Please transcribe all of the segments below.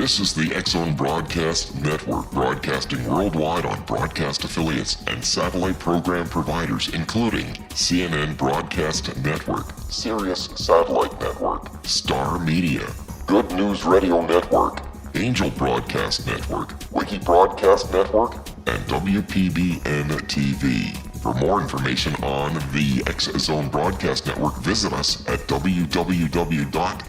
This is the X-Zone Broadcast Network, broadcasting worldwide on broadcast affiliates and satellite program providers, including CNN Broadcast Network, Sirius Satellite Network, Star Media, Good News Radio Network, Angel Broadcast Network, Wiki Broadcast Network, and WPBN TV. For more information on the X-Zone Broadcast Network, visit us at www.xzbn.net.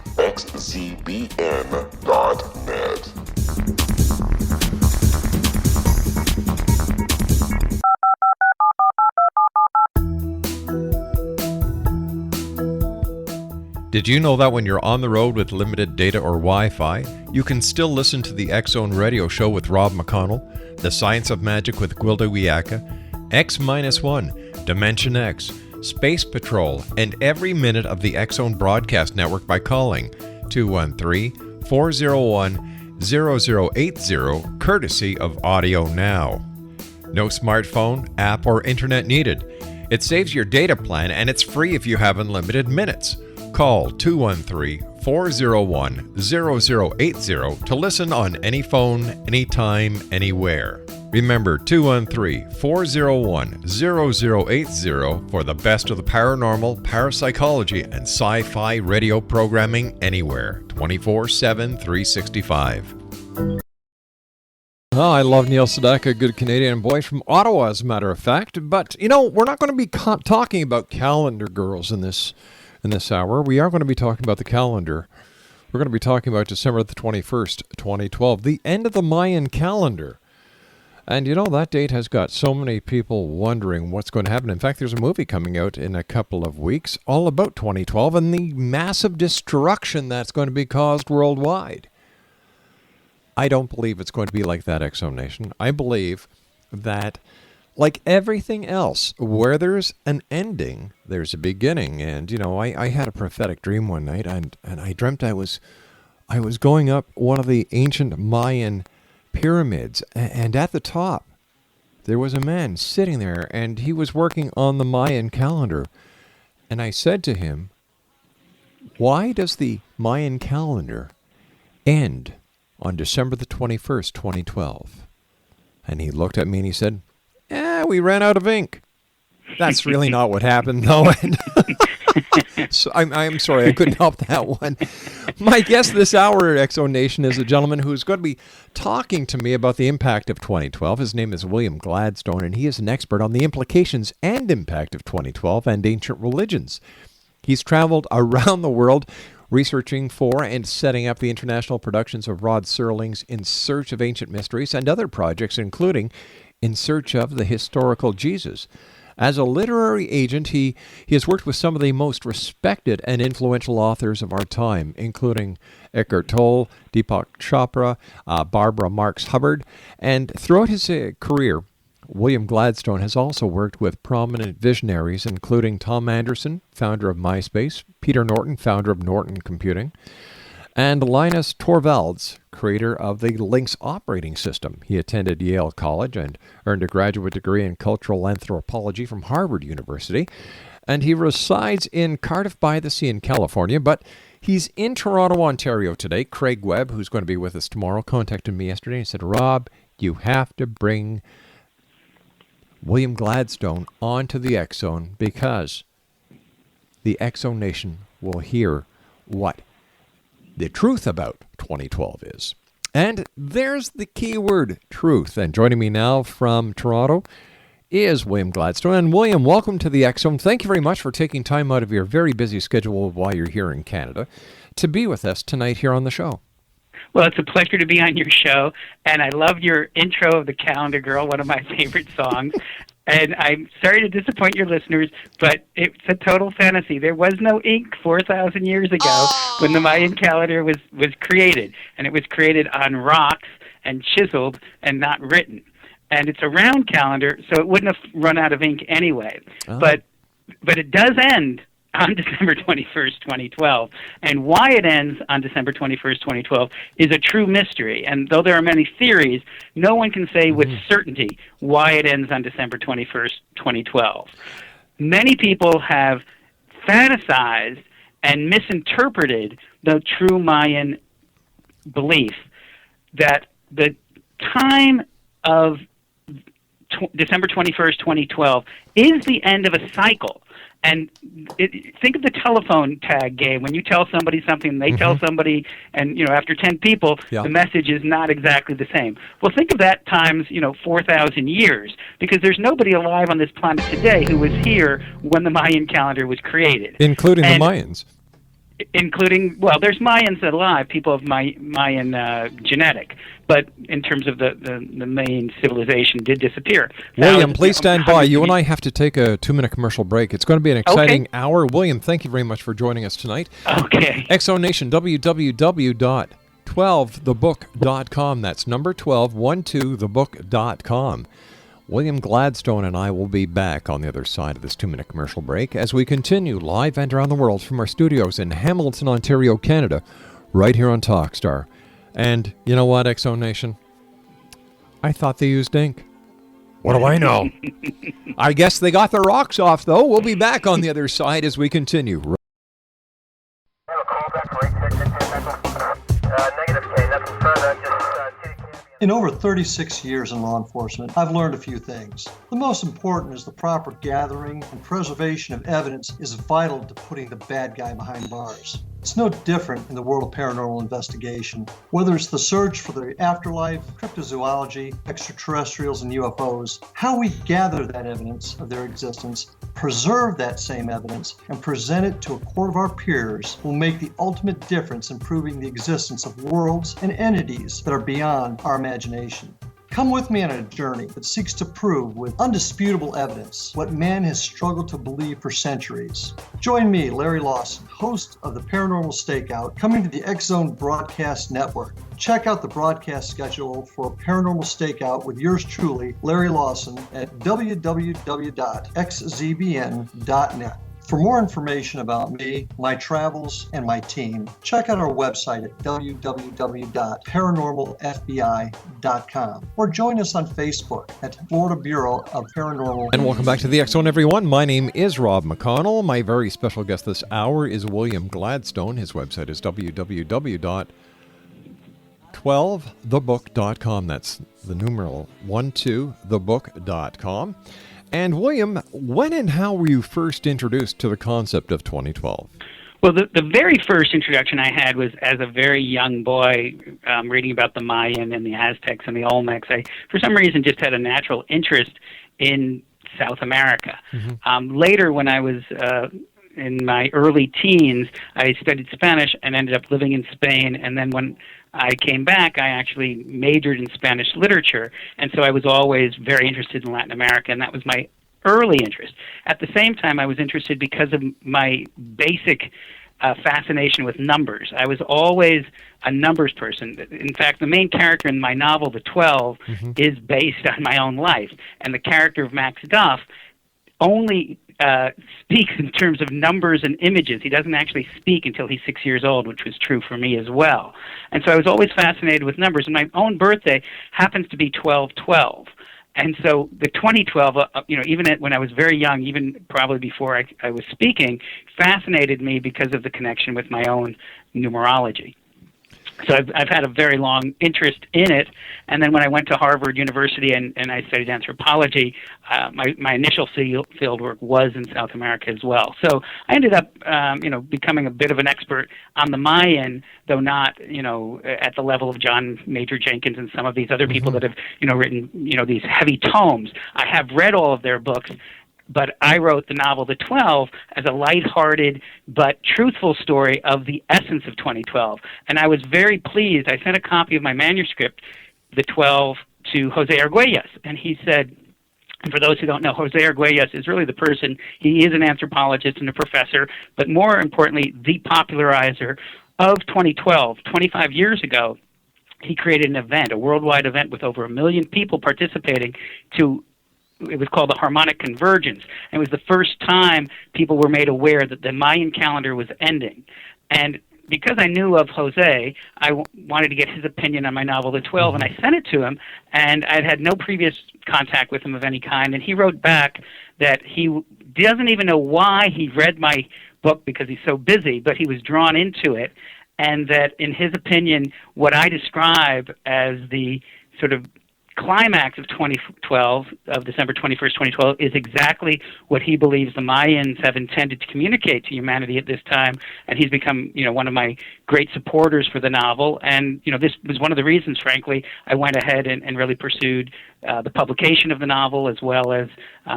Did you know that when you're on the road with limited data or Wi-Fi, you can still listen to the X-Zone Radio Show with Rob McConnell, The Science of Magic with Gwilda Wiyaka, X-1, Dimension X, Space Patrol, and every minute of the X-Zone Broadcast Network by calling 213-401-0080, courtesy of Audio Now. No smartphone, app, or internet needed. It saves your data plan, and it's free if you have unlimited minutes. Call 213-401-0080 to listen on any phone, anytime, anywhere. Remember, 213-401-0080 for the best of the paranormal, parapsychology, and sci-fi radio programming anywhere, 24/7, 365. Oh, I love Neil Sedaka, a good Canadian boy from Ottawa, as a matter of fact. But, you know, we're not going to be talking about calendar girls in this hour. We are going to be talking about the calendar. We're going to be talking about December the 21st, 2012, the end of the Mayan calendar. And, you know, that date has got so many people wondering what's going to happen. In fact, there's a movie coming out in a couple of weeks all about 2012 and the massive destruction that's going to be caused worldwide. I don't believe it's going to be like that, X-Zone Nation. I believe that, like everything else, where there's an ending, there's a beginning. And, you know, I had a prophetic dream one night, and I dreamt I was going up one of the ancient Mayan pyramids, and at the top there was a man sitting there, and he was working on the Mayan calendar. And I said to him, why does the Mayan calendar end on December the 21st, 2012? And he looked at me and he said, we ran out of ink. That's really not what happened, though. So I'm sorry, I couldn't help that one. My guest this hour at X-Zone Nation is a gentleman who's going to be talking to me about the impact of 2012. His name is William Gladstone, and he is an expert on the implications and impact of 2012 and ancient religions. He's traveled around the world researching for and setting up the international productions of Rod Serling's In Search of Ancient Mysteries and other projects, including In Search of the Historical Jesus. As a literary agent, he has worked with some of the most respected and influential authors of our time, including Eckhart Tolle, Deepak Chopra, Barbara Marx Hubbard. And throughout his career, William Gladstone has also worked with prominent visionaries, including Tom Anderson, founder of MySpace, Peter Norton, founder of Norton Computing, and Linus Torvalds, creator of the Lynx operating system. He attended Yale College and earned a graduate degree in cultural anthropology from Harvard University. And he resides in Cardiff-by-the-Sea in California, but he's in Toronto, Ontario today. Craig Webb, who's going to be with us tomorrow, contacted me yesterday and said, Rob, you have to bring William Gladstone onto the X-Zone because the X-Zone Nation will hear what the truth about 2012 is. And there's the key word, truth. And joining me now from Toronto is William Gladstone. And William, welcome to the X-Zone. Thank you very much for taking time out of your very busy schedule while you're here in Canada to be with us tonight here on the show. Well, it's a pleasure to be on your show, and I love your intro of The Calendar Girl, one of my favorite songs. And I'm sorry to disappoint your listeners, but it's a total fantasy. There was no ink 4,000 years ago when the Mayan calendar was created, and it was created on rocks and chiseled and not written. And it's a round calendar, so it wouldn't have run out of ink anyway. Oh. But it does end on December 21st, 2012. And why it ends on December 21st, 2012 is a true mystery. And though there are many theories, no one can say with certainty why it ends on December 21st, 2012. Many people have fantasized and misinterpreted the true Mayan belief that the time of December 21st, 2012 is the end of a cycle. And think of the telephone tag game. When you tell somebody something, they tell somebody, and after 10 people, the message is not exactly the same. Well, think of that times 4,000 years, because there's nobody alive on this planet today who was here when the Mayan calendar was created, including the Mayans. Including, well, there's Mayans alive, people of Mayan genetic, but in terms of the main civilization did disappear. William, please stand by. You and I have to take a 2-minute commercial break. It's going to be an exciting hour. William, thank you very much for joining us tonight. Okay. Exonation, www.12thebook.com. That's number 12, 12thebook.com. William Gladstone and I will be back on the other side of this 2-minute commercial break as we continue live and around the world from our studios in Hamilton, Ontario, Canada, right here on Talkstar. And you know what, Exo Nation? I thought they used ink. What do I know? I guess they got their rocks off, though. We'll be back on the other side as we continue. In over 36 years in law enforcement, I've learned a few things. The most important is the proper gathering and preservation of evidence is vital to putting the bad guy behind bars. It's no different in the world of paranormal investigation. Whether it's the search for the afterlife, cryptozoology, extraterrestrials, and UFOs, how we gather that evidence of their existence, preserve that same evidence, and present it to a court of our peers will make the ultimate difference in proving the existence of worlds and entities that are beyond our imagination. Come with me on a journey that seeks to prove with undisputable evidence what man has struggled to believe for centuries. Join me, Larry Lawson, host of the Paranormal Stakeout, coming to the X-Zone Broadcast Network. Check out the broadcast schedule for Paranormal Stakeout with yours truly, Larry Lawson, at www.xzbn.net. For more information about me, my travels, and my team, check out our website at www.paranormalfbi.com or join us on Facebook at Florida Bureau of Paranormal. And welcome back to the X-Zone, everyone. My name is Rob McConnell. My very special guest this hour is William Gladstone. His website is www.12thebook.com. That's the numeral 12thebook.com. And William, when and how were you first introduced to the concept of 2012? Well, the very first introduction I had was as a very young boy, reading about the Mayan and the Aztecs and the Olmecs. I, for some reason, just had a natural interest in South America. Later, when I was in my early teens, I studied Spanish and ended up living in Spain. And then when I came back, I actually majored in Spanish literature. And so I was always very interested in Latin America, and that was my early interest. At the same time, I was interested because of my basic fascination with numbers. I was always a numbers person. In fact, the main character in my novel, The 12, is based on my own life. And the character of Max Duff only speaks in terms of numbers and images. He doesn't actually speak until he's 6 years old, which was true for me as well. And so I was always fascinated with numbers. And my own birthday happens to be 12/12. And so the 2012, even when I was very young, even probably before I was speaking, fascinated me because of the connection with my own numerology. So I've had a very long interest in it, and then when I went to Harvard University and I studied anthropology, my initial field work was in South America as well. So I ended up, becoming a bit of an expert on the Mayan, though not, at the level of John Major Jenkins and some of these other people that have, written, these heavy tomes. I have read all of their books, but I wrote the novel The 12 as a lighthearted but truthful story of the essence of 2012. And I was very pleased. I sent a copy of my manuscript, The 12, to Jose Argüelles. And he said, and for those who don't know, Jose Argüelles is really the person, he is an anthropologist and a professor, but more importantly, the popularizer of 2012. 25 years ago, he created an event, a worldwide event with over 1 million people participating it was called the Harmonic Convergence. And it was the first time people were made aware that the Mayan calendar was ending. And because I knew of Jose, I wanted to get his opinion on my novel, The 12, and I sent it to him, and I'd had no previous contact with him of any kind, and he wrote back that he doesn't even know why he read my book because he's so busy, but he was drawn into it, and that, in his opinion, what I describe as the sort of climax of 2012, of December 21st, 2012, is exactly what he believes the Mayans have intended to communicate to humanity at this time, and he's become, one of my great supporters for the novel, and, this was one of the reasons, frankly, I went ahead and really pursued the publication of the novel, as well as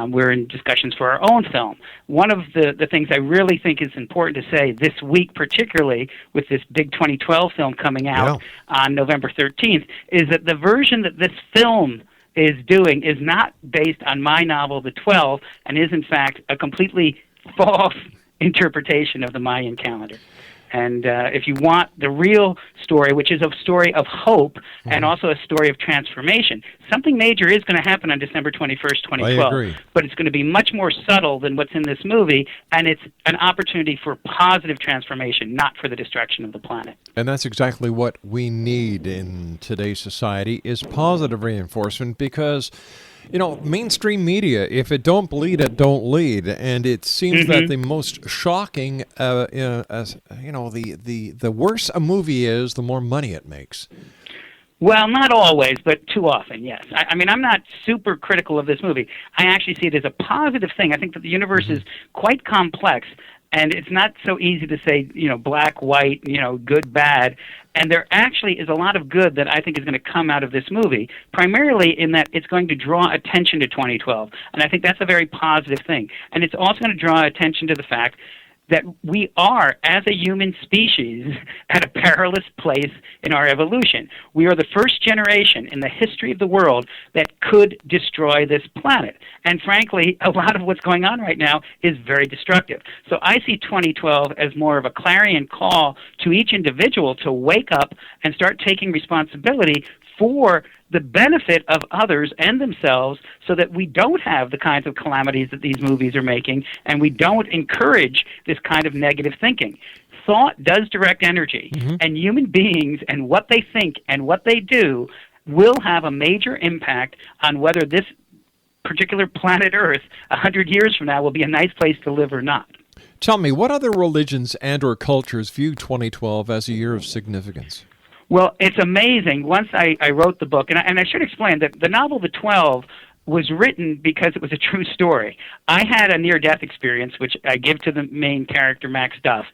we're in discussions for our own film. One of the things I really think is important to say this week, particularly with this big 2012 film coming out on November 13th, is that the version that this film is doing is not based on my novel, The 12, and is, in fact, a completely false interpretation of the Mayan calendar. And if you want the real story, which is a story of hope and also a story of transformation, something major is going to happen on December 21st, 2012. I agree. But it's going to be much more subtle than what's in this movie, and it's an opportunity for positive transformation, not for the destruction of the planet. And that's exactly what we need in today's society, is positive reinforcement, because mainstream media, if it don't bleed, it don't lead. And it seems that the most shocking, the worse a movie is, the more money it makes. Well, not always, but too often, yes. I mean, I'm not super critical of this movie. I actually see it as a positive thing. I think that the universe is quite complex, and it's not so easy to say, black, white, good, bad. And there actually is a lot of good that I think is going to come out of this movie, primarily in that it's going to draw attention to 2012. And I think that's a very positive thing. And it's also going to draw attention to the fact that we are, as a human species, at a perilous place in our evolution. We are the first generation in the history of the world that could destroy this planet. And frankly, a lot of what's going on right now is very destructive. So I see 2012 as more of a clarion call to each individual to wake up and start taking responsibility for the benefit of others and themselves, so that we don't have the kinds of calamities that these movies are making, and we don't encourage this kind of negative thinking. Thought does direct energy, and human beings and what they think and what they do will have a major impact on whether this particular planet Earth 100 years from now will be a nice place to live or not. Tell me, what other religions and or cultures view 2012 as a year of significance? Well, it's amazing. Once I wrote the book, and I should explain that the novel The 12 was written because it was a true story. I had a near-death experience, which I give to the main character, Max Duff.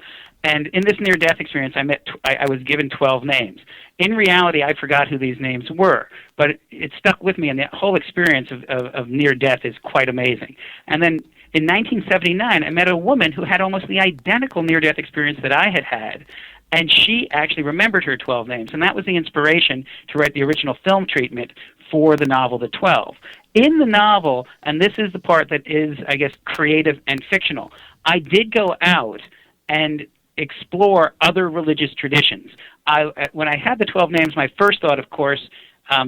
And in this near-death experience, I was given 12 names. In reality, I forgot who these names were, but it stuck with me, and the whole experience of near-death is quite amazing. And then in 1979, I met a woman who had almost the identical near-death experience that I had. And she actually remembered her 12 names, and that was the inspiration to write the original film treatment for the novel The 12. In the novel, and this is the part that is, I guess, creative and fictional, I did go out and explore other religious traditions. When I had the 12 names, my first thought, of course,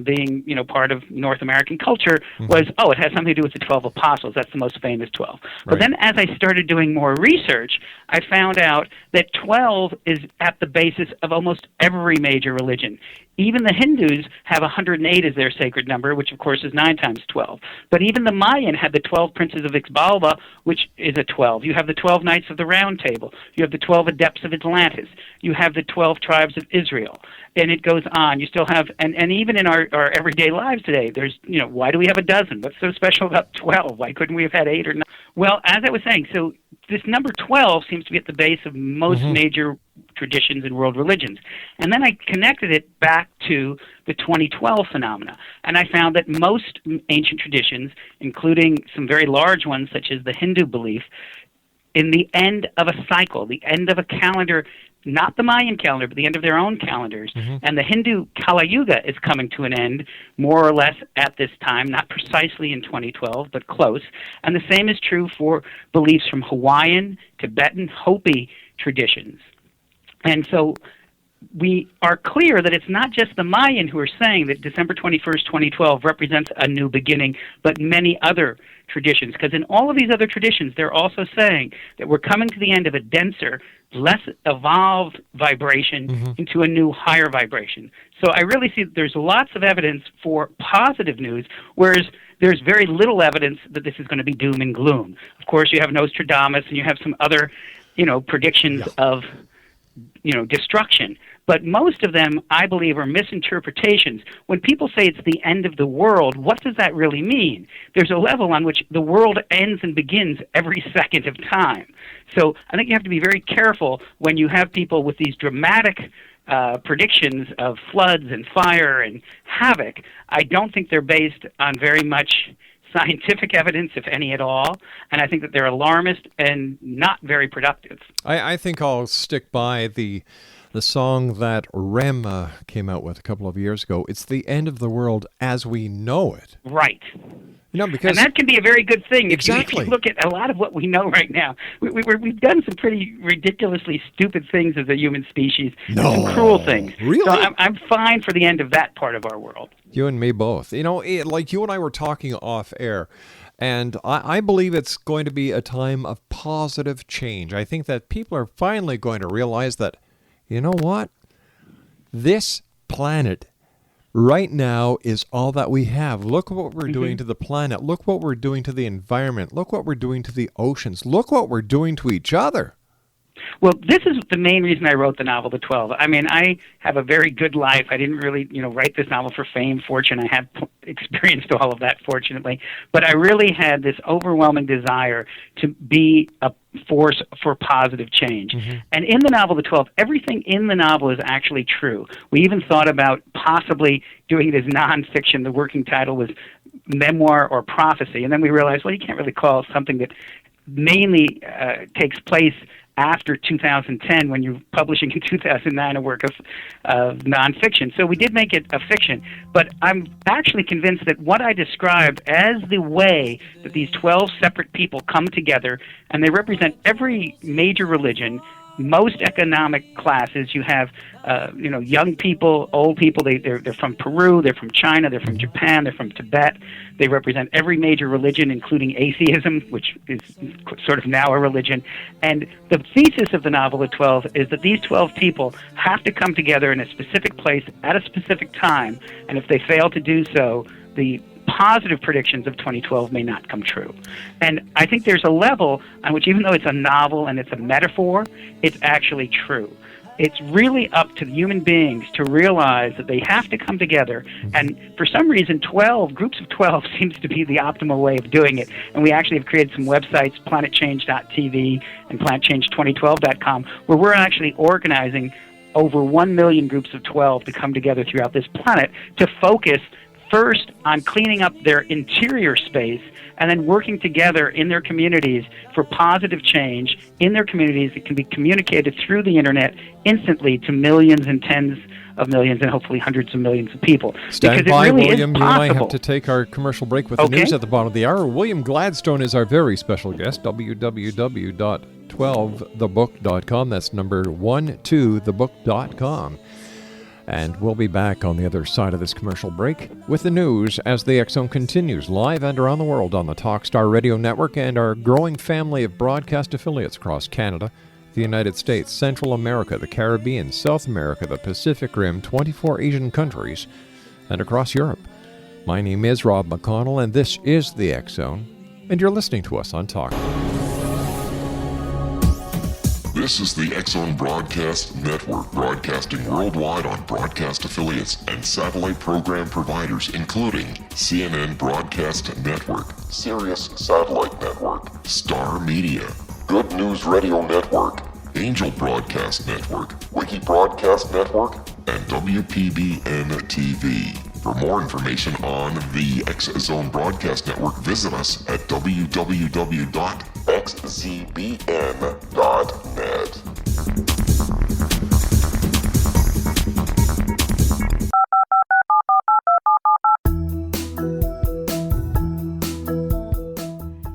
being part of North American culture, was, it has something to do with the 12 apostles. That's the most famous 12. Right. But then as I started doing more research, I found out that 12 is at the basis of almost every major religion. Even the Hindus have 108 as their sacred number, which of course is 9 times 12. But even the Mayan had the 12 princes of Ixbalba, which is a 12. You have the 12 knights of the Round Table. You have the 12 adepts of Atlantis. You have the 12 tribes of Israel. And it goes on. You still have, and even in our everyday lives today, there's, why do we have a dozen? What's so special about 12? Why couldn't we have had 8 or 9? Well, as I was saying, so this number 12 seems to be at the base of most major traditions and world religions. And then I connected it back to the 2012 phenomena. And I found that most ancient traditions, including some very large ones such as the Hindu belief, in the end of a cycle, the end of a calendar, not the Mayan calendar, but the end of their own calendars. And the Hindu Kala Yuga is coming to an end, more or less at this time, not precisely in 2012, but close. And the same is true for beliefs from Hawaiian, Tibetan, Hopi traditions. And so we are clear that it's not just the Mayan who are saying that December 21st, 2012 represents a new beginning, but many other traditions. Because in all of these other traditions, they're also saying that we're coming to the end of a denser, less evolved vibration into a new, higher vibration. So I really see that there's lots of evidence for positive news, whereas there's very little evidence that this is going to be doom and gloom. Of course, you have Nostradamus and you have some other, predictions of destruction. But most of them, I believe, are misinterpretations. When people say it's the end of the world, what does that really mean? There's a level on which the world ends and begins every second of time. So I think you have to be very careful when you have people with these dramatic predictions of floods and fire and havoc. I don't think they're based on very much scientific evidence, if any at all, and I think that they're alarmist and not very productive. I think I'll stick by the song that Rem came out with a couple of years ago. It's the end of the world as we know it. Right. Because and that can be a very good thing. Exactly. If you look at a lot of what we know right now, we've done some pretty ridiculously stupid things as a human species. No. Some cruel things. Really? So I'm fine for the end of that part of our world. You and me both. Like you and I were talking off air, and I believe it's going to be a time of positive change. I think that people are finally going to realize that, you know what? This planet right now is all that we have. Look what we're doing to the planet. Look what we're doing to the environment. Look what we're doing to the oceans. Look what we're doing to each other. Well, this is the main reason I wrote the novel, The 12. I mean, I have a very good life. I didn't really, write this novel for fame, fortune. I have experienced all of that, fortunately. But I really had this overwhelming desire to be a force for positive change. And in the novel, The 12, everything in the novel is actually true. We even thought about possibly doing it as nonfiction. The working title was Memoir or Prophecy. And then we realized, well, you can't really call it something that mainly takes place after 2010, when you're publishing in 2009 a work of nonfiction. So we did make it a fiction, but I'm actually convinced that what I described as the way that these 12 separate people come together, and they represent every major religion, most economic classes. You have, young people, old people. They're from Peru. They're from China. They're from Japan. They're from Tibet. They represent every major religion, including atheism, which is sort of now a religion. And the thesis of the novel, The 12, is that these 12 people have to come together in a specific place at a specific time. And if they fail to do so, the positive predictions of 2012 may not come true. And I think there's a level on which, even though it's a novel and it's a metaphor, it's actually true. It's really up to human beings to realize that they have to come together. And for some reason, groups of 12 seems to be the optimal way of doing it. And we actually have created some websites, planetchange.tv and planetchange2012.com, where we're actually organizing over 1 million groups of 12 to come together throughout this planet to focus first on cleaning up their interior space, and then working together in their communities for positive change in their communities that can be communicated through the internet instantly to millions and tens of millions and hopefully hundreds of millions of people. Stand because by, it really William. is You and I have possible. to take our commercial break with the news at the bottom of the hour. William Gladstone is our very special guest. www.12thebook.com. That's number 12thebook.com. And we'll be back on the other side of this commercial break with the news as the X Zone continues live and around the world on the Talkstar Radio Network and our growing family of broadcast affiliates across Canada, the United States, Central America, the Caribbean, South America, the Pacific Rim, 24 Asian countries, and across Europe. My name is Rob McConnell, and this is the X Zone, and you're listening to us on Talk. This is the X Zone Broadcast Network, broadcasting worldwide on broadcast affiliates and satellite program providers, including CNN Broadcast Network, Sirius Satellite Network, Star Media, Good News Radio Network, Angel Broadcast Network, Wiki Broadcast Network, and WPBN TV. For more information on the X Zone Broadcast Network, visit us at www.xzbn.net.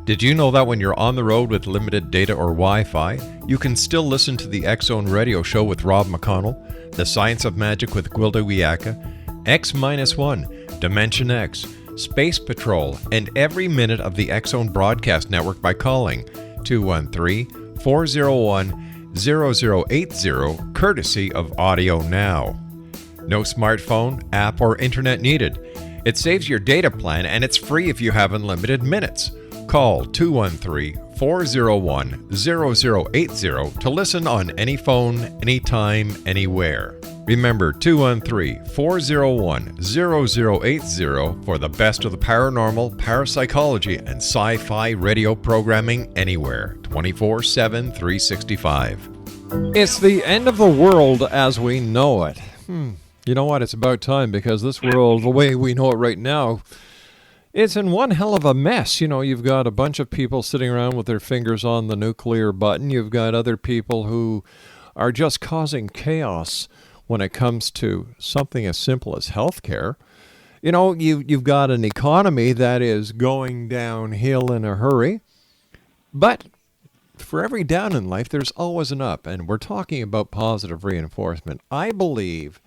Did you know that when you're on the road with limited data or Wi-Fi, you can still listen to the X Zone Radio Show with Rob McConnell, The Science of Magic with Gwilda Wiyaka, X-1, Dimension X, Space Patrol, and every minute of the X Zone Broadcast Network by calling 213-401-0080, courtesy of Audio Now. No smartphone, app, or internet needed. It saves your data plan and it's free if you have unlimited minutes. Call 213-401-0080 213-401-0080 to listen on any phone, anytime, anywhere. Remember, 213-401-0080 for the best of the paranormal, parapsychology, and sci-fi radio programming anywhere, 24/7, 365. It's the end of the world as we know it. You know what? It's about time, because this world, the way we know it right now, it's in one hell of a mess. You know, you've got a bunch of people sitting around with their fingers on the nuclear button. You've got other people who are just causing chaos when it comes to something as simple as healthcare. You know, you've got an economy that is going downhill in a hurry. But for every down in life, there's always an up. And we're talking about positive reinforcement. I believe,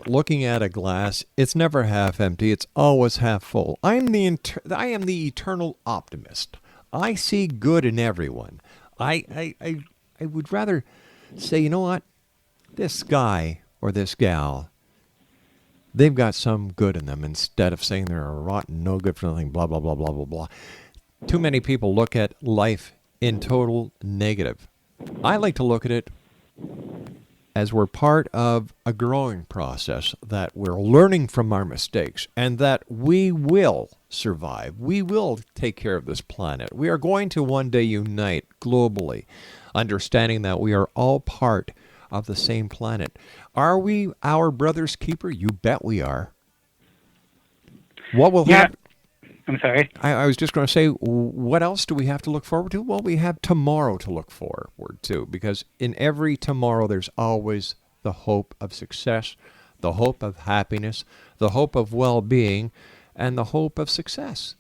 looking at a glass, it's never half empty. It's always half full. I am the eternal optimist. I see good in everyone. I would rather say, you know what? This guy or this gal, they've got some good in them, instead of saying they're a rotten, no good for nothing, blah, blah, blah, blah, blah, blah. Too many people look at life in total negative. I like to look at it as we're part of a growing process, that we're learning from our mistakes, and that we will survive. We will take care of this planet. We are going to one day unite globally, understanding that we are all part of the same planet. Are we our brother's keeper? You bet we are. What will happen? I'm sorry. I was just going to say, what else do we have to look forward to? Well, we have tomorrow to look forward to, because in every tomorrow there's always the hope of success, the hope of happiness, the hope of well-being, and the hope of success.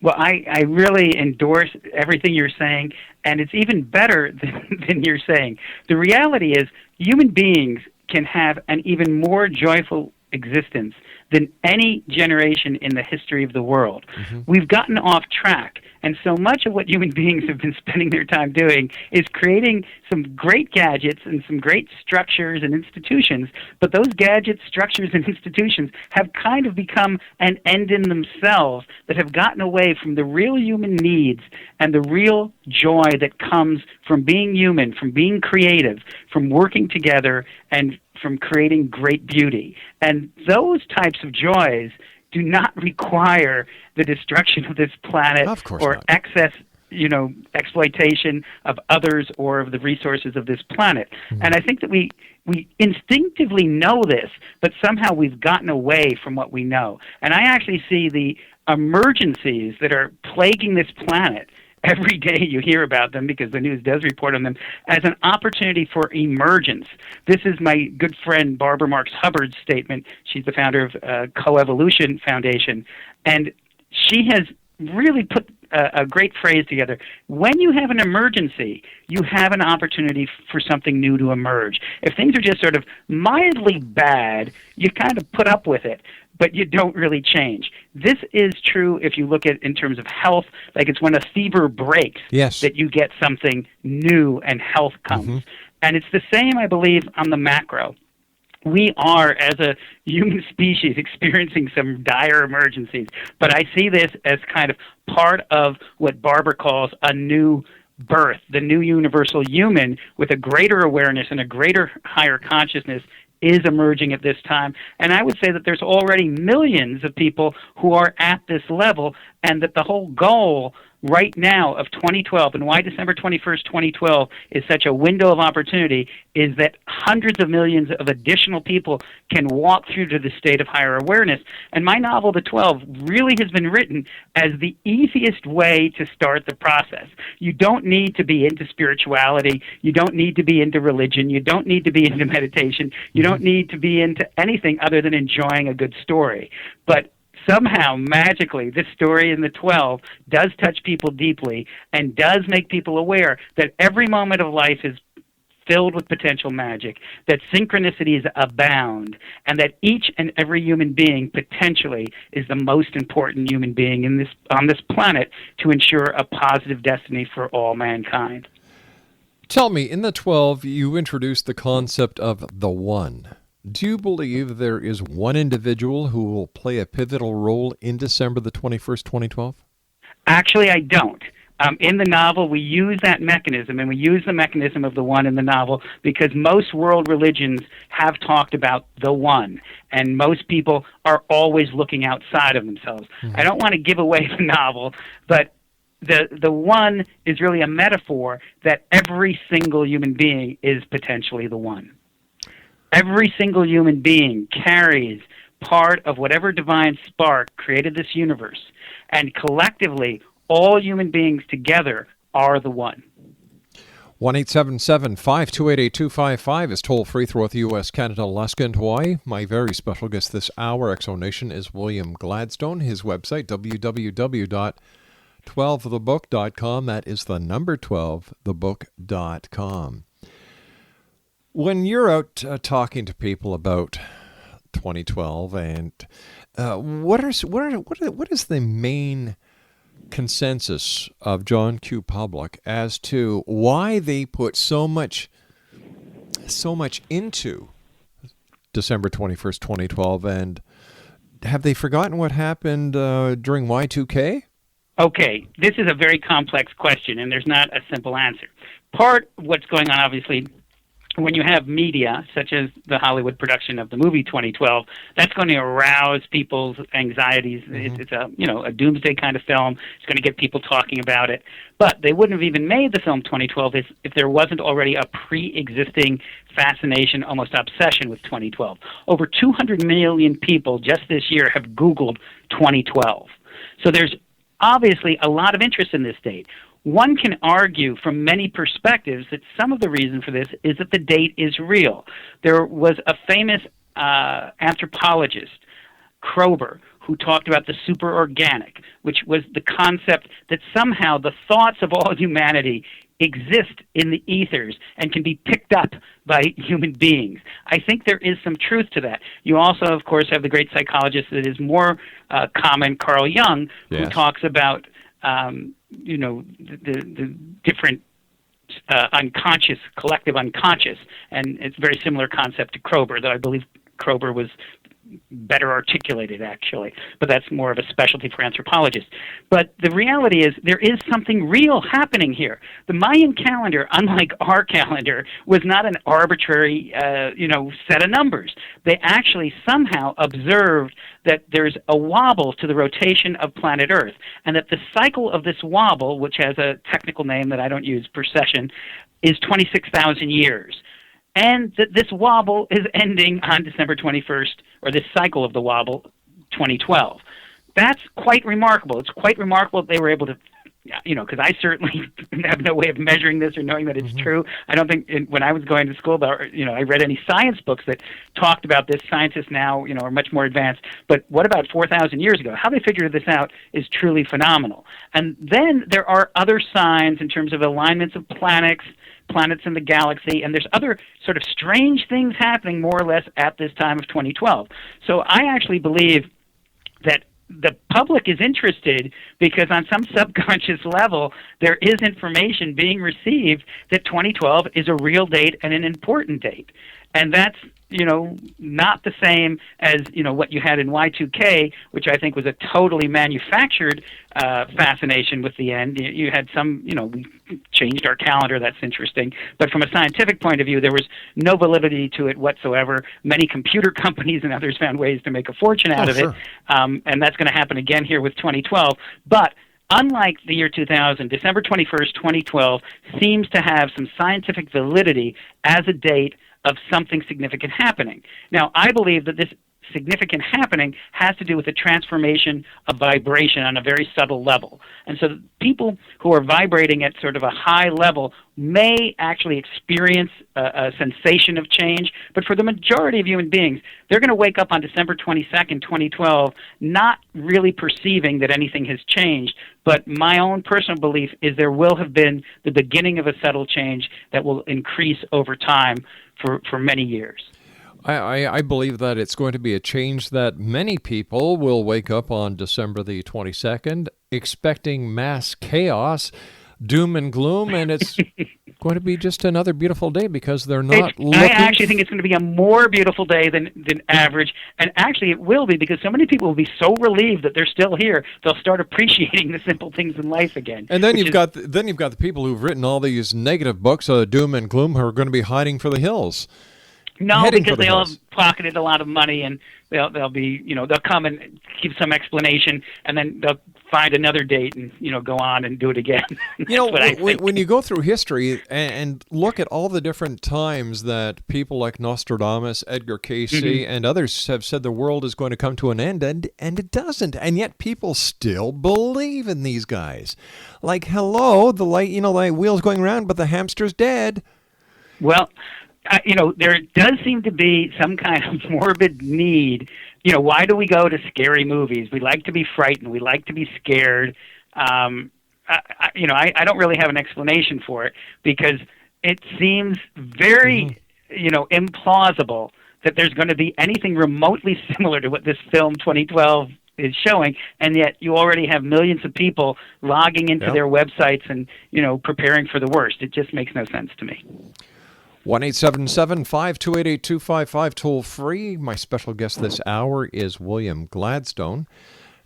Well, I really endorse everything you're saying, and it's even better than you're saying. The reality is human beings can have an even more joyful existence than any generation in the history of the world. Mm-hmm. We've gotten off track, and so much of what human beings have been spending their time doing is creating some great gadgets and some great structures and institutions, but those gadgets, structures, and institutions have kind of become an end in themselves that have gotten away from the real human needs and the real joy that comes from being human, from being creative, from working together, and from creating great beauty. And those types of joys do not require the destruction of this planet or not. excess, exploitation of others or of the resources of this planet. Mm-hmm. And I think that we instinctively know this, but somehow we've gotten away from what we know. And I actually see the emergencies that are plaguing this planet. Every day you hear about them, because the news does report on them, as an opportunity for emergence. This is my good friend Barbara Marx Hubbard's statement. She's the founder of Coevolution Foundation. And she has really put a great phrase together. When you have an emergency, you have an opportunity for something new to emerge. If things are just sort of mildly bad, you kind of put up with it, but you don't really change. This is true if you look at in terms of health, like it's when a fever breaks that you get something new and health comes. Mm-hmm. And it's the same, I believe, on the macro. We are, as a human species, experiencing some dire emergencies. But I see this as kind of part of what Barbara calls a new birth, the new universal human with a greater awareness and a greater higher consciousness is emerging at this time. And I would say that there's already millions of people who are at this level, and that the whole goal right now of 2012, and why December 21st, 2012 is such a window of opportunity, is that hundreds of millions of additional people can walk through to the state of higher awareness. And my novel, The 12, really has been written as the easiest way to start the process. You don't need to be into spirituality. You don't need to be into religion. You don't need to be into meditation. You don't need to be into anything other than enjoying a good story. But somehow, magically, this story in The 12 does touch people deeply and does make people aware that every moment of life is filled with potential magic, that synchronicities abound, and that each and every human being potentially is the most important human being on this planet to ensure a positive destiny for all mankind. Tell me, in The 12, you introduced the concept of the One. Do you believe there is one individual who will play a pivotal role in December the 21st, 2012? Actually, I don't. In the novel, we use that mechanism, and we use the mechanism of the one in the novel because most world religions have talked about the one, and most people are always looking outside of themselves. I don't want to give away the novel, but the one is really a metaphor that every single human being is potentially the one. Every single human being carries part of whatever divine spark created this universe, and collectively, all human beings together are the one. 1-877-528-8255 is toll-free throughout the U.S., Canada, Alaska, and Hawaii. My very special guest this hour, Exonation, is William Gladstone. His website, www.12thebook.com. That is the number 12thebook.com. When you're out talking to people about 2012, and what is the main consensus of John Q. Public as to why they put so much into December 21st, 2012, and have they forgotten what happened during Y2K? Okay, this is a very complex question, and there's not a simple answer. Part of what's going on, obviously, when you have media, such as the Hollywood production of the movie 2012, that's going to arouse people's anxieties. It's a doomsday kind of film. It's going to get people talking about it. But they wouldn't have even made the film 2012 if there wasn't already a pre-existing fascination, almost obsession with 2012. Over 200 million people just this year have Googled 2012. So there's obviously a lot of interest in this date. One can argue from many perspectives that some of the reason for this is that the date is real. There was a famous anthropologist, Kroeber, who talked about the superorganic, which was the concept that somehow the thoughts of all humanity exist in the ethers and can be picked up by human beings. I think there is some truth to that. You also, of course, have the great psychologist that is more common, Carl Jung, who talks about the different unconscious, collective unconscious, and it's a very similar concept to Kroeber, though I believe Kroeber was better articulated, actually, but that's more of a specialty for anthropologists. But the reality is there is something real happening here. The Mayan calendar, unlike our calendar, was not an arbitrary set of numbers. They actually somehow observed that there's a wobble to the rotation of planet Earth, and that the cycle of this wobble, which has a technical name that I don't use, precession, is 26,000 years. And that this wobble is ending on December 21st, or this cycle of the wobble, 2012. That's quite remarkable. It's quite remarkable that they were able to, because I certainly have no way of measuring this or knowing that it's true. I don't think when I was going to school, I read any science books that talked about this. Scientists now, are much more advanced. But what about 4,000 years ago? How they figured this out is truly phenomenal. And then there are other signs in terms of alignments of planets in the galaxy, and there's other sort of strange things happening more or less at this time of 2012. So I actually believe that the public is interested because on some subconscious level there is information being received that 2012 is a real date and an important date. And that's, not the same as, what you had in Y2K, which I think was a totally manufactured fascination with the end. You had some, we changed our calendar, that's interesting. But from a scientific point of view, there was no validity to it whatsoever. Many computer companies and others found ways to make a fortune out of it. And that's going to happen again here with 2012. But unlike the year 2000, December 21st, 2012 seems to have some scientific validity as a date of something significant happening. Now, I believe that this significant happening has to do with the transformation of vibration on a very subtle level. And so people who are vibrating at sort of a high level may actually experience a sensation of change, but for the majority of human beings, they're going to wake up on December 22nd, 2012, not really perceiving that anything has changed. But my own personal belief is there will have been the beginning of a subtle change that will increase over time for many years. I believe that it's going to be a change that many people will wake up on December the 22nd expecting mass chaos. doom and gloom, and it's going to be just another beautiful day because they're not looking. I actually think it's going to be a more beautiful day than average, and actually it will be because so many people will be so relieved that they're still here. They'll start appreciating the simple things in life again. And then you've got the people who've written all these negative books, doom and gloom, who are going to be hiding for the hills. No, because they'll have pocketed a lot of money, and they'll be, they'll come and give some explanation, and then they'll find another date and go on and do it again. When you go through history and look at all the different times that people like Nostradamus, Edgar Cayce, and others have said the world is going to come to an end, and it doesn't, and yet people still believe in these guys. Like, hello, the light, the wheel's going around, but the hamster's dead. Well, there does seem to be some kind of morbid need. Why do we go to scary movies? We like to be frightened. We like to be scared. I don't really have an explanation for it because it seems very, implausible that there's going to be anything remotely similar to what this film 2012 is showing, and yet you already have millions of people logging into their websites and, preparing for the worst. It just makes no sense to me. 1-877-528-8255, toll free. My special guest this hour is William Gladstone,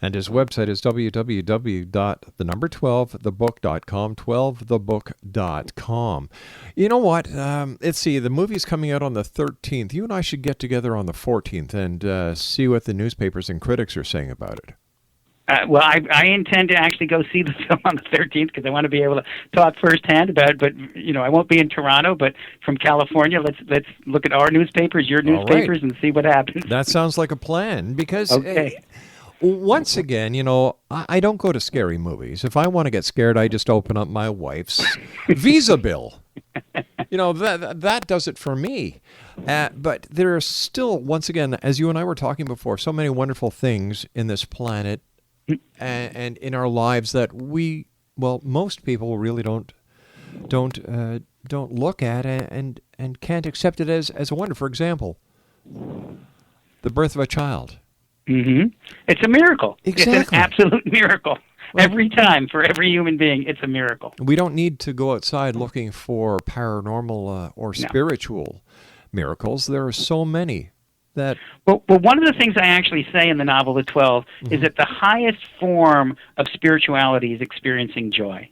and his website is www.12thebook.com, 12thebook.com. You know what? Let's see. The movie's coming out on the 13th. You and I should get together on the 14th and see what the newspapers and critics are saying about it. Well, I intend to actually go see the film on the 13th because I want to be able to talk firsthand about it. But I won't be in Toronto, but from California, let's look at our newspapers, your newspapers, and see what happens. That sounds like a plan because once again, I don't go to scary movies. If I want to get scared, I just open up my wife's Visa bill. That does it for me. But there are still, once again, as you and I were talking before, so many wonderful things in this planet and in our lives that most people really don't look at and can't accept it as a wonder. For example, the birth of a child. Mm-hmm. It's a miracle. Exactly. It's an absolute miracle. Right. Every time, for every human being, it's a miracle. We don't need to go outside looking for paranormal or spiritual miracles. There are so many that... Well, one of the things I actually say in the novel, The 12, is that the highest form of spirituality is experiencing joy.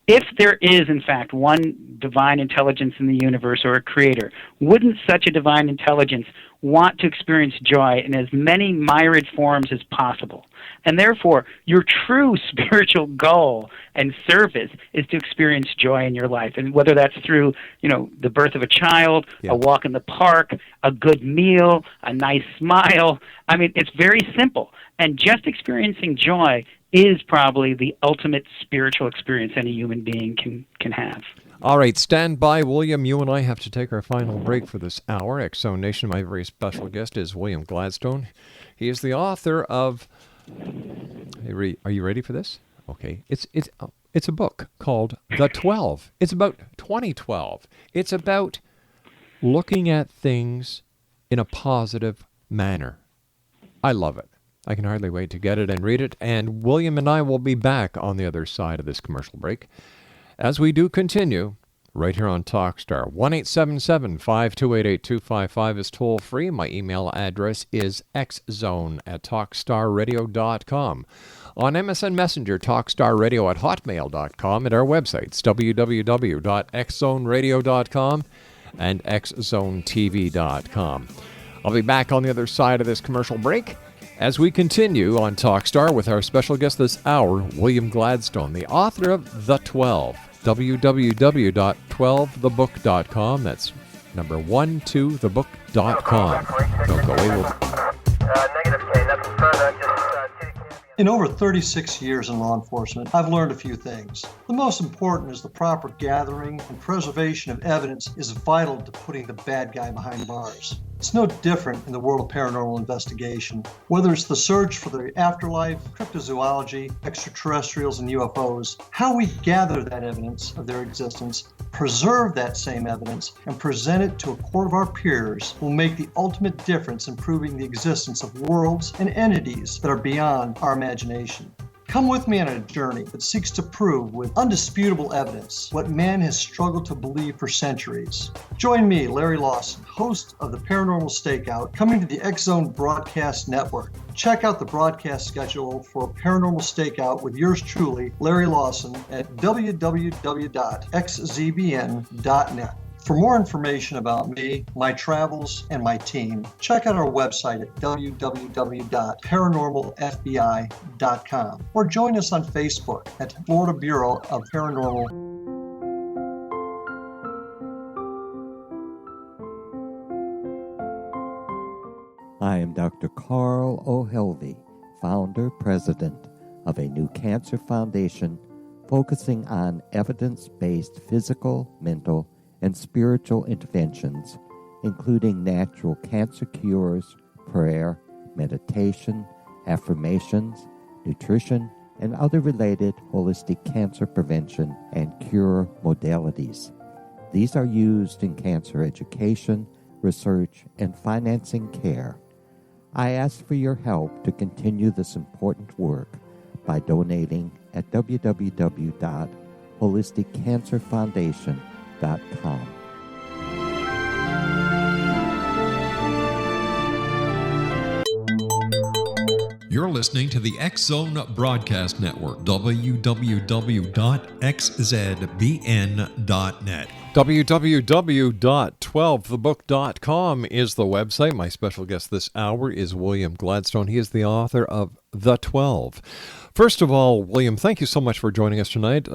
If there is, in fact, one divine intelligence in the universe or a creator, wouldn't such a divine intelligence want to experience joy in as many myriad forms as possible? And therefore, your true spiritual goal and service is to experience joy in your life. And whether that's through, the birth of a child, a walk in the park, a good meal, a nice smile. I mean, it's very simple. And just experiencing joy is probably the ultimate spiritual experience any human being can have. All right, stand by, William. You and I have to take our final break for this hour. X-Zone Nation, my very special guest is William Gladstone. He is the author of... Are you ready for this? Okay. It's a book called The 12. It's about 2012. It's about looking at things in a positive manner. I love it. I can hardly wait to get it and read it. And William and I will be back on the other side of this commercial break as we do continue right here on Talkstar. 1-877-528-8255 is toll free. My email address is xzone@talkstarradio.com. On MSN Messenger, talkstarradio@hotmail.com, and our websites, www.xzoneradio.com and xzonetv.com. I'll be back on the other side of this commercial break as we continue on Talkstar with our special guest this hour, William Gladstone, the author of The 12. www.12thebook.com. That's number 12thebook.com. Don't go away. Negative K, nothing further. In over 36 years in law enforcement, I've learned a few things. The most important is the proper gathering and preservation of evidence is vital to putting the bad guy behind bars. It's no different in the world of paranormal investigation. Whether it's the search for the afterlife, cryptozoology, extraterrestrials, and UFOs, how we gather that evidence of their existence, preserve that same evidence, and present it to a court of our peers will make the ultimate difference in proving the existence of worlds and entities that are beyond our imagination. Come with me on a journey that seeks to prove with undisputable evidence what man has struggled to believe for centuries. Join me, Larry Lawson, host of the Paranormal Stakeout, coming to the X Zone Broadcast Network. Check out the broadcast schedule for Paranormal Stakeout with yours truly, Larry Lawson, at www.xzbn.net. For more information about me, my travels, and my team, check out our website at www.paranormalfbi.com or join us on Facebook at Florida Bureau of Paranormal. I am Dr. Carl O'Helvey, founder, president of a new cancer foundation focusing on evidence-based physical, mental, and spiritual interventions, including natural cancer cures, prayer, meditation, affirmations, nutrition, and other related holistic cancer prevention and cure modalities. These are used in cancer education, research, and financing care. I ask for your help to continue this important work by donating at www.holisticcancerfoundation.com. You're listening to the X Zone Broadcast Network, www.xzbn.net. www.12thebook.com is the website. My special guest this hour is William Gladstone. He is the author of The 12. First of all, William, thank you so much for joining us tonight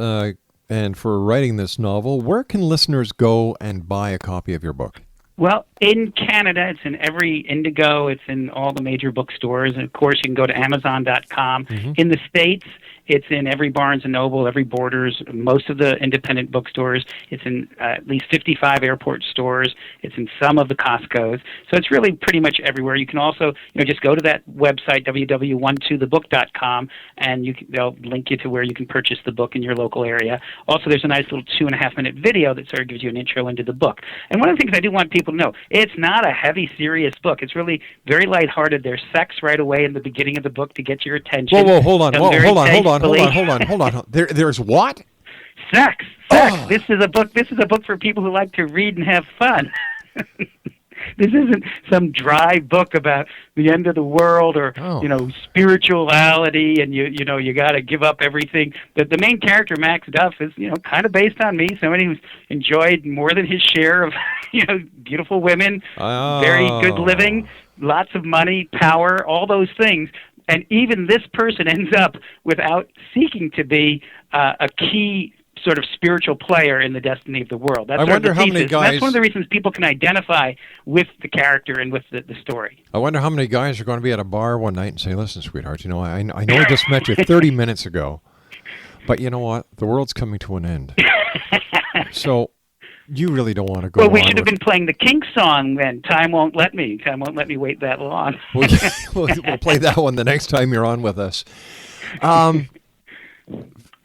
and for writing this novel. Where can listeners go and buy a copy of your book? Well, in Canada, it's in every Indigo. It's in all the major bookstores. And, of course, you can go to Amazon.com. Mm-hmm. In the States, it's in every Barnes & Noble, every Borders, most of the independent bookstores. It's in at least 55 airport stores. It's in some of the Costcos. So it's really pretty much everywhere. You can also just go to that website, www.12thebook.com, and they'll link you to where you can purchase the book in your local area. Also, there's a nice little 2.5-minute video that sort of gives you an intro into the book. And one of the things I do want people to know, it's not a heavy, serious book. It's really very lighthearted. There's sex right away in the beginning of the book to get your attention. Whoa, hold on. Hold on. There's what? Sex. Oh. This is a book for people who like to read and have fun. This isn't some dry book about the end of the world or spirituality and you got to give up everything. The main character, Max Duff, is kind of based on me. Somebody who's enjoyed more than his share of beautiful women, very good living, lots of money, power, all those things. And even this person ends up, without seeking to be, a key sort of spiritual player in the destiny of the world. That's I wonder how many guys. That's one of the reasons people can identify with the character and with the story. I wonder how many guys are going to be at a bar one night and say, "Listen, sweetheart, I know I just met you 30 minutes ago, but you know what? The world's coming to an end. So you really don't want to go." Well, we should have been playing the Kinks song then. Time won't let me wait that long. We'll play that one the next time you're on with us.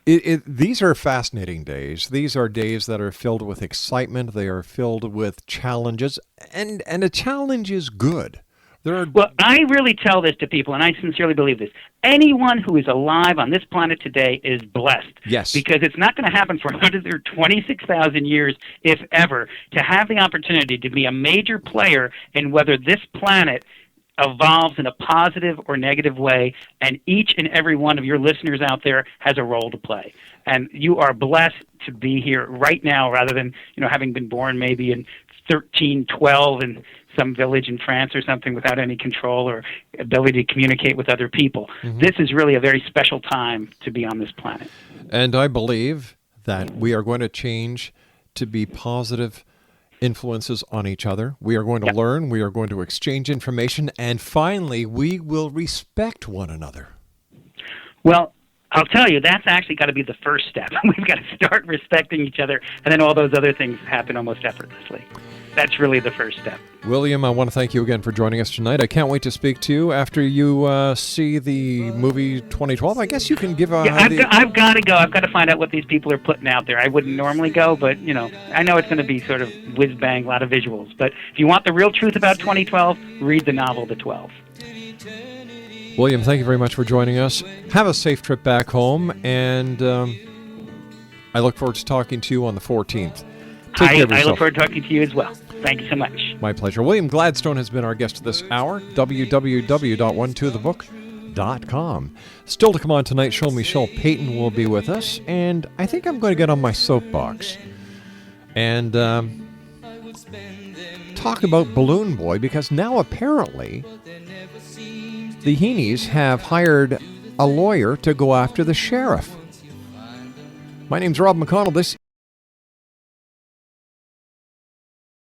These are fascinating days. These are days that are filled with excitement. They are filled with challenges, and a challenge is good. Well, I really tell this to people, and I sincerely believe this. Anyone who is alive on this planet today is blessed. Yes. Because it's not going to happen for 126,000 years, if ever, to have the opportunity to be a major player in whether this planet evolves in a positive or negative way, and each and every one of your listeners out there has a role to play. And you are blessed to be here right now rather than, having been born maybe in 1312 in some village in France or something without any control or ability to communicate with other people. Mm-hmm. This is really a very special time to be on this planet. And I believe that we are going to change to be positive influences on each other. We are going to learn, we are going to exchange information, and finally, we will respect one another. Well, I'll tell you, that's actually got to be the first step. We've got to start respecting each other, and then all those other things happen almost effortlessly. That's really the first step. William, I want to thank you again for joining us tonight. I can't wait to speak to you after you see the movie 2012. I guess you can give a... I've got to go. I've got to find out what these people are putting out there. I wouldn't normally go, but, I know it's going to be sort of whiz-bang, a lot of visuals. But if you want the real truth about 2012, read the novel, The 12. William, thank you very much for joining us. Have a safe trip back home, and I look forward to talking to you on the 14th. Take care of I yourself. look forward to talking to you as well. Thank you so much. My pleasure. William Gladstone has been our guest this hour. www.12thebook.com. Still to come on tonight's show, Michelle Payton will be with us, and I think I'm going to get on my soapbox and talk about Balloon Boy, because now apparently the Heenies have hired a lawyer to go after the sheriff. My name's Rob McConnell. This